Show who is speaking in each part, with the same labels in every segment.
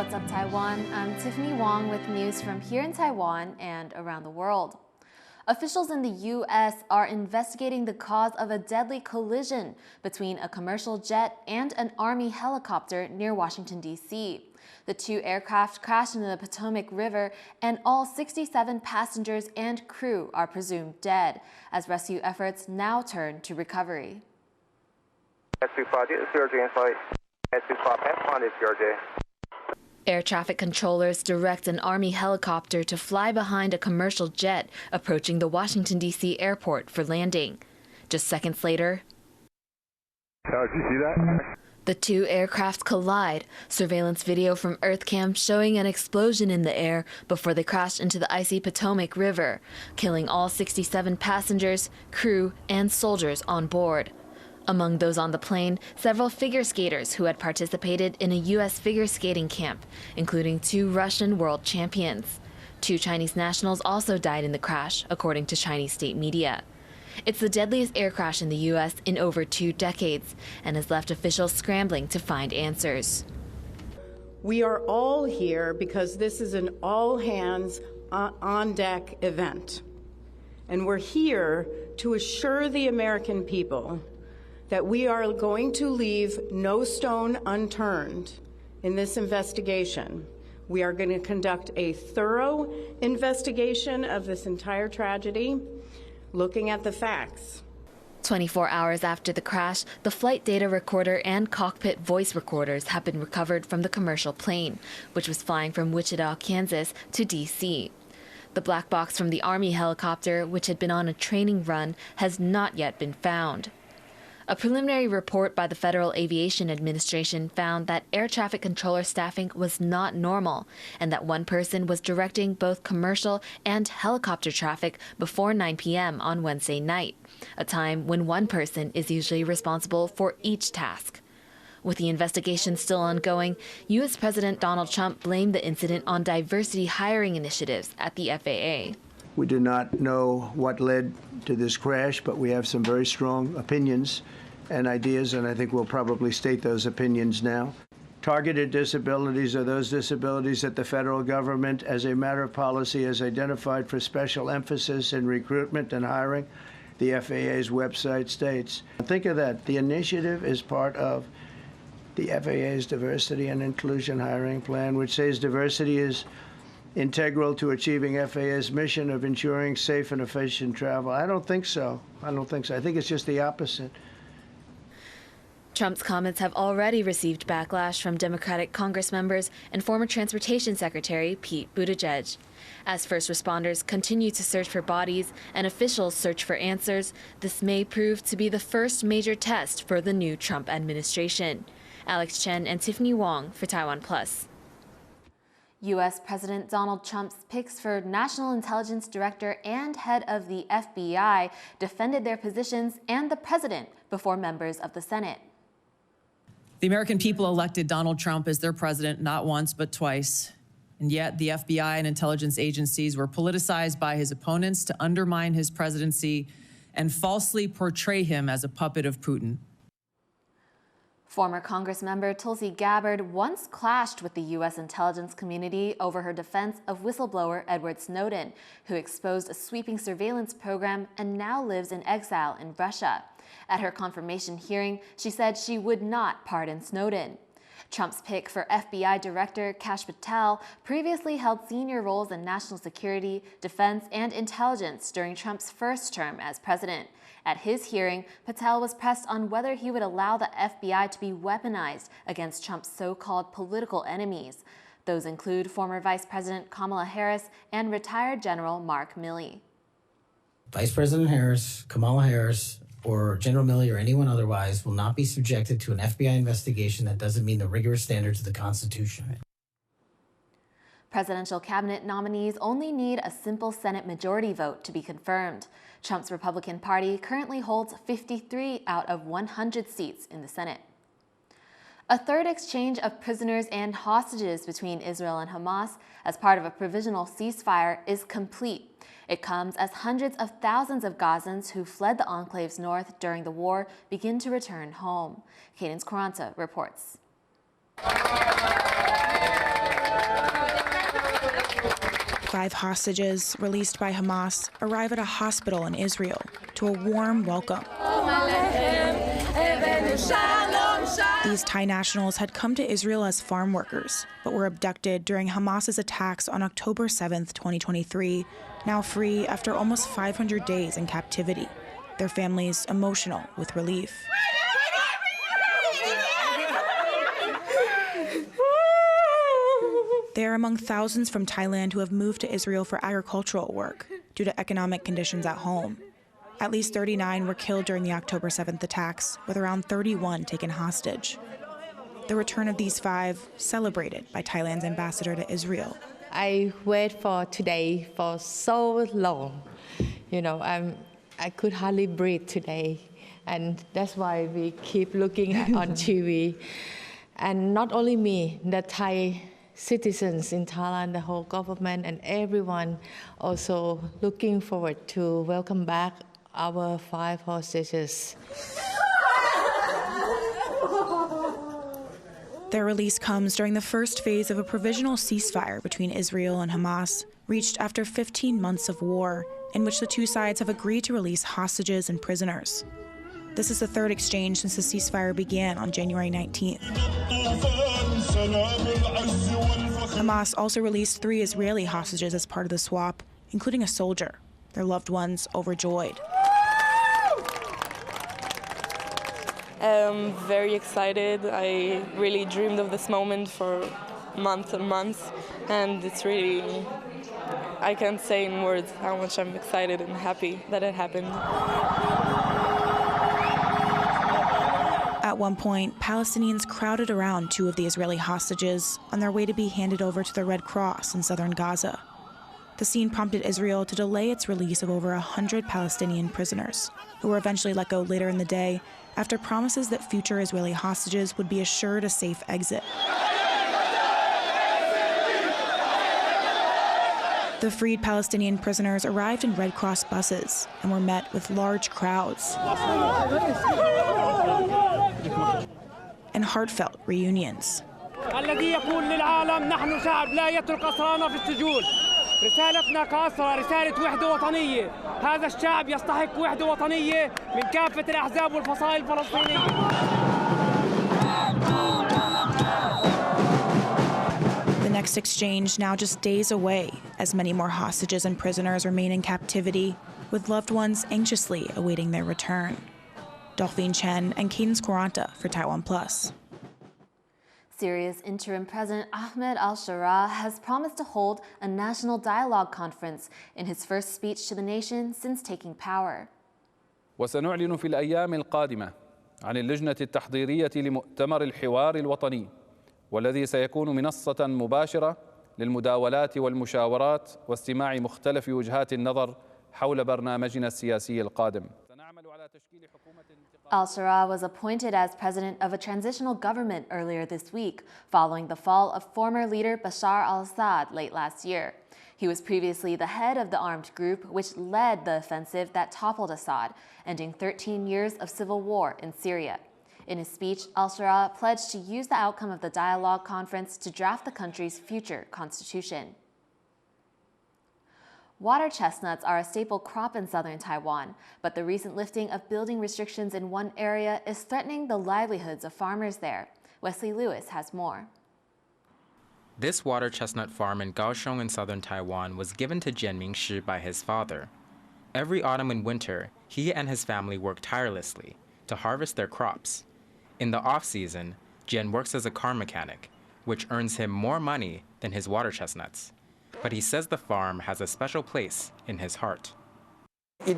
Speaker 1: What's up, Taiwan? I'm Tiffany Wong with news from here in Taiwan and around the world. Officials in the U.S. are investigating the cause of a deadly collision between a commercial jet and an Army helicopter near Washington, D.C. The two aircraft crashed into the Potomac River, and all 67 passengers and crew are presumed dead, as rescue efforts now turn to recovery. Air traffic controllers direct an Army helicopter to fly behind a commercial jet approaching the Washington, D.C. airport for landing. Just seconds later,
Speaker 2: did you see that?
Speaker 1: The two aircraft collide. Surveillance video from EarthCam showing an explosion in the air before they crashed into the icy Potomac River, killing all 67 passengers, crew, and soldiers on board. Among those on the plane, several figure skaters who had participated in a U.S. figure skating camp, including two Russian world champions. Two Chinese nationals also died in the crash, according to Chinese state media. It's the deadliest air crash in the U.S. in over 2 decades and has left officials scrambling to find answers.
Speaker 3: We are all here because this is an all-hands on-deck event. And we're here to assure the American people that we are going to leave no stone unturned in this investigation. We are going to conduct a thorough investigation of this entire tragedy, looking at the facts.
Speaker 1: 24 hours after the crash, the flight data recorder and cockpit voice recorders have been recovered from the commercial plane, which was flying from Wichita, Kansas to D.C. The black box from the Army helicopter, which had been on a training run, has not yet been found. A preliminary report by the Federal Aviation Administration found that air traffic controller staffing was not normal and that one person was directing both commercial and helicopter traffic before 9 p.m. on Wednesday night, a time when one person is usually responsible for each task. With the investigation still ongoing, U.S. President Donald Trump blamed the incident on diversity hiring initiatives at the FAA.
Speaker 4: We do not know what led to this crash, but we have some very strong opinions and ideas, and I think we'll probably state those opinions now. Targeted disabilities are those disabilities that the federal government, as a matter of policy, has identified for special emphasis in recruitment and hiring. The FAA's website states. Think of that. The initiative is part of the FAA's diversity and inclusion hiring plan, which says diversity is integral to achieving FAA's mission of ensuring safe and efficient travel. I don't think so. I think it's just the opposite.
Speaker 1: Trump's comments have already received backlash from Democratic Congress members and former Transportation Secretary Pete Buttigieg. As first responders continue to search for bodies and officials search for answers, this may prove to be the first major test for the new Trump administration. Alex Chen and Tiffany Wong for TaiwanPlus. U.S. President Donald Trump's picks for National Intelligence Director and head of the FBI defended their positions and the president before members of the Senate.
Speaker 5: The American people elected Donald Trump as their president not once but twice, and yet the FBI and intelligence agencies were politicized by his opponents to undermine his presidency and falsely portray him as a puppet of Putin.
Speaker 1: Former Congress member Tulsi Gabbard once clashed with the U.S. intelligence community over her defense of whistleblower Edward Snowden, who exposed a sweeping surveillance program and now lives in exile in Russia. At her confirmation hearing, she said she would not pardon Snowden. Trump's pick for FBI Director Kash Patel previously held senior roles in national security, defense, and intelligence during Trump's first term as president. At his hearing, Patel was pressed on whether he would allow the FBI to be weaponized against Trump's so-called political enemies. Those include former Vice President Kamala Harris and retired General Mark Milley.
Speaker 6: Vice President Harris, Kamala Harris, or General Milley or anyone otherwise will not be subjected to an FBI investigation that doesn't meet the rigorous standards of the Constitution.
Speaker 1: Presidential cabinet nominees only need a simple Senate majority vote to be confirmed. Trump's Republican Party currently holds 53 out of 100 seats in the Senate. A third exchange of prisoners and hostages between Israel and Hamas as part of a provisional ceasefire is complete. It comes as hundreds of thousands of Gazans who fled the enclave's north during the war begin to return home. Cadence Quaranta reports.
Speaker 7: 5 hostages released by Hamas arrive at a hospital in Israel to a warm welcome. These Thai nationals had come to Israel as farm workers, but were abducted during Hamas's attacks on October 7, 2023, now free after almost 500 days in captivity. Their families emotional with relief. They are among thousands from Thailand who have moved to Israel for agricultural work due to economic conditions at home. At least 39 were killed during the October 7th attacks, with around 31 taken hostage. The return of these 5 celebrated by Thailand's ambassador to Israel.
Speaker 8: I wait for today for so long. I could hardly breathe today, and that's why we keep looking on TV. And not only me, the Thai citizens in Thailand, the whole government, and everyone also looking forward to welcome back our 5 hostages.
Speaker 7: Their release comes during the first phase of a provisional ceasefire between Israel and Hamas, reached after 15 months of war, in which the two sides have agreed to release hostages and prisoners. This is the 3rd exchange since the ceasefire began on January 19th. Hamas also released 3 Israeli hostages as part of the swap, including a soldier, their loved ones overjoyed.
Speaker 9: I'm very excited. I really dreamed of this moment for months and months, and it's really, I can't say in words how much I'm excited and happy that it happened.
Speaker 7: At one point, Palestinians crowded around 2 of the Israeli hostages on their way to be handed over to the Red Cross in southern Gaza. The scene prompted Israel to delay its release of over 100 Palestinian prisoners, who were eventually let go later in the day after promises that future Israeli hostages would be assured a safe exit. The freed Palestinian prisoners arrived in Red Cross buses and were met with large crowds and heartfelt reunions.
Speaker 10: رسالتنا قاصرة، رسالة وحدة وطنية. هذا الشعب يستحق وحدة وطنية من كافة الأحزاب والفصائل الفلسطينية.
Speaker 7: The next exchange now just days away, as many more hostages and prisoners remain in captivity, with loved ones anxiously awaiting their return. Dolphine Chen and Cadence Quaranta for TaiwanPlus.
Speaker 1: Syria's interim president Ahmed al-Sharaa has promised to hold a national dialogue conference in his first speech to the nation since taking power.
Speaker 11: وسنعلن في الأيام القادمة عن اللجنة التحضيرية لمؤتمر الحوار الوطني، والذي سيكون منصة مباشرة للمداولات والمشاورات واستماع مختلف وجهات النظر حول برنامجنا السياسي القادم.
Speaker 1: Al-Sharaa was appointed as president of a transitional government earlier this week, following the fall of former leader Bashar al-Assad late last year. He was previously the head of the armed group which led the offensive that toppled Assad, ending 13 years of civil war in Syria. In his speech, al-Sharaa pledged to use the outcome of the dialogue conference to draft the country's future constitution. Water chestnuts are a staple crop in southern Taiwan, but the recent lifting of building restrictions in one area is threatening the livelihoods of farmers there. Wesley Lewis has more.
Speaker 12: This water chestnut farm in Kaohsiung in southern Taiwan was given to Jian Mingshi by his father. Every autumn and winter, he and his family work tirelessly to harvest their crops. In the off-season, Jian works as a car mechanic, which earns him more money than his water chestnuts. But he says the farm has a special place in his heart. But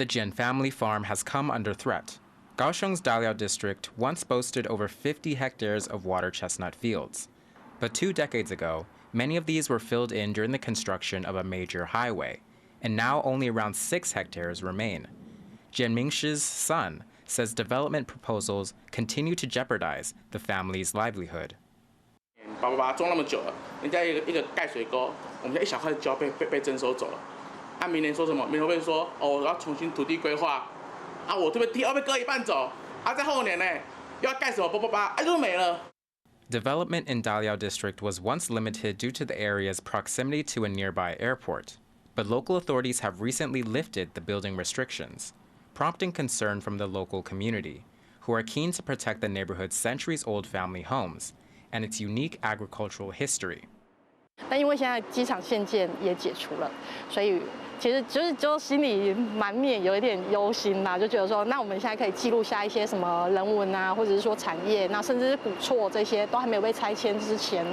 Speaker 12: the Jian family farm has come under threat. Kaohsiung's Daliao district once boasted over 50 hectares of water chestnut fields. But 2 decades ago, many of these were filled in during the construction of a major highway, and now only around 6 hectares remain. Jian Mingshi's son says development proposals continue to jeopardize the family's livelihood.
Speaker 13: 爸爸种那么久了，人家一个盖水沟，我们家一小块就要被征收走了。明年说什么？明年会说我要重新土地规划，我这边地要被割一半走，在后年呢又要盖什么就没了。
Speaker 12: Development in Daliao District was once limited due to the area's proximity to a nearby airport, but local authorities have recently lifted the building restrictions, prompting concern from the local community, who are keen to protect the neighborhood's centuries-old family homes and its unique agricultural history.
Speaker 14: 但因为现在机场限建也解除了，所以其实就心里满面有一点忧心啦，就觉得说，那我们现在可以记录下一些什么人文啊，或者是说产业，那甚至是古厝这些都还没有被拆迁之前，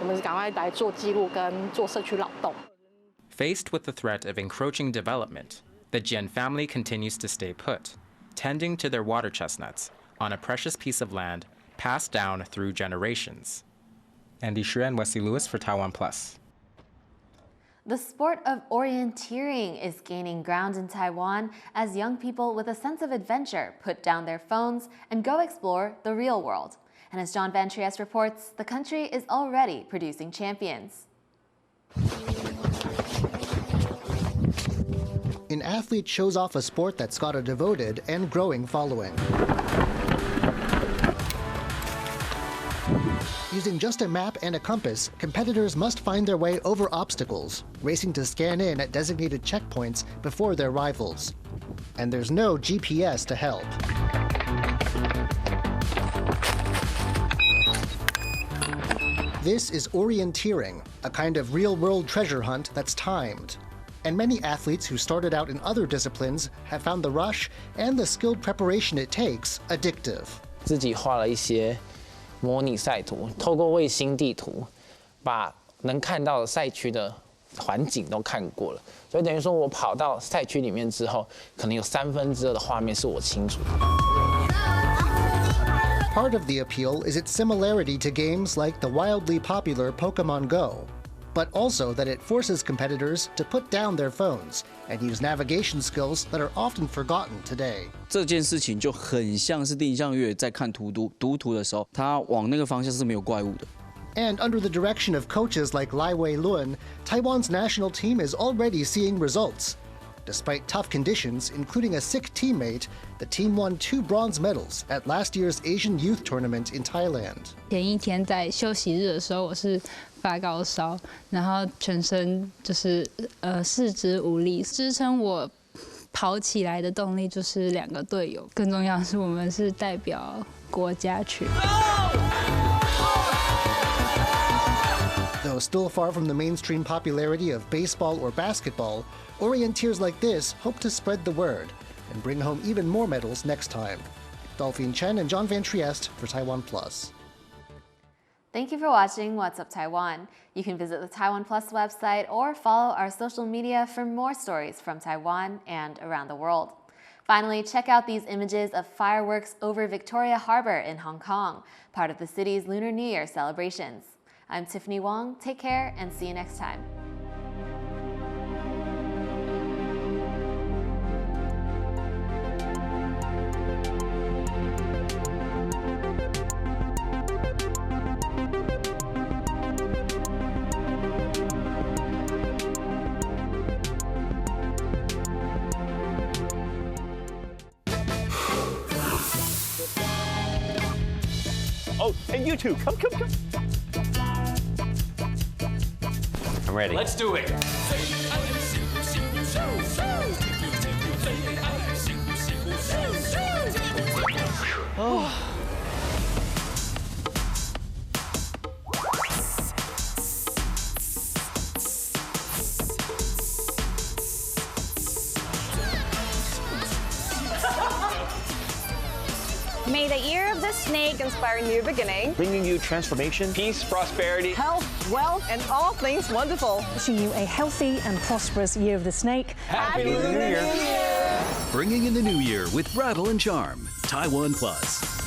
Speaker 14: 我们赶快来做记录跟做社区劳动。
Speaker 12: Faced with the threat of encroaching development, the Jian family continues to stay put, tending to their water chestnuts on a precious piece of land passed down through generations. Andy Xue and Wesley Lewis for TaiwanPlus.
Speaker 1: The sport of orienteering is gaining ground in Taiwan as young people with a sense of adventure put down their phones and go explore the real world. And as John Van Trieste reports, the country is already producing champions.
Speaker 15: An athlete shows off a sport that's got a devoted and growing following. Using just a map and a compass, competitors must find their way over obstacles, racing to scan in at designated checkpoints before their rivals. And there's no GPS to help. This is orienteering, a kind of real-world treasure hunt that's timed. And many athletes who started out in other disciplines have found the rush and the skilled preparation it takes addictive.
Speaker 16: 自己画了一些模拟赛图，透过卫星地图，把能看到的赛区的环境都看过了，所以等于说我跑到赛区里面之后，可能有2/3的画面是我清楚的。
Speaker 15: Part of the appeal is its similarity to games like the wildly popular Pokemon Go, but also that it forces competitors to put down their phones and use navigation skills that are often forgotten today.
Speaker 17: 这件事情就很像是定向越野在看读图的时候，它往那个方向是没有怪物的。
Speaker 15: And under the direction of coaches like Lai Wei-lun, Taiwan's national team is already seeing results. Despite tough conditions, including a sick teammate, the team won 2 bronze medals at last year's Asian Youth Tournament in Thailand.
Speaker 18: 前一天在休息日的时候，我是发高烧，然后全身就是四肢无力，支撑我跑起来的动力就是2个队友，更重要的是我们是代表国家去。
Speaker 15: Though still far from the mainstream popularity of baseball or basketball, orienteers like this hope to spread the word and bring home even more medals next time. Dolphine Chen and John Van Trieste for TaiwanPlus.
Speaker 1: Thank you for watching What's Up Taiwan. You can visit the TaiwanPlus website or follow our social media for more stories from Taiwan and around the world. Finally, check out these images of fireworks over Victoria Harbor in Hong Kong, part of the city's Lunar New Year celebrations. I'm Tiffany Wong. Take care and see you next time.
Speaker 19: Oh, and you two, come. I'm ready.
Speaker 20: Let's do it.
Speaker 19: Oh.
Speaker 21: May the year of the snake inspire new beginning.
Speaker 19: Bringing you transformation, peace, prosperity,
Speaker 21: health, wealth, and all things wonderful.
Speaker 22: Wishing you a healthy and prosperous year of the snake.
Speaker 19: Happy Lunar New Year.
Speaker 23: Bringing in the new year with Rattle and Charm. TaiwanPlus.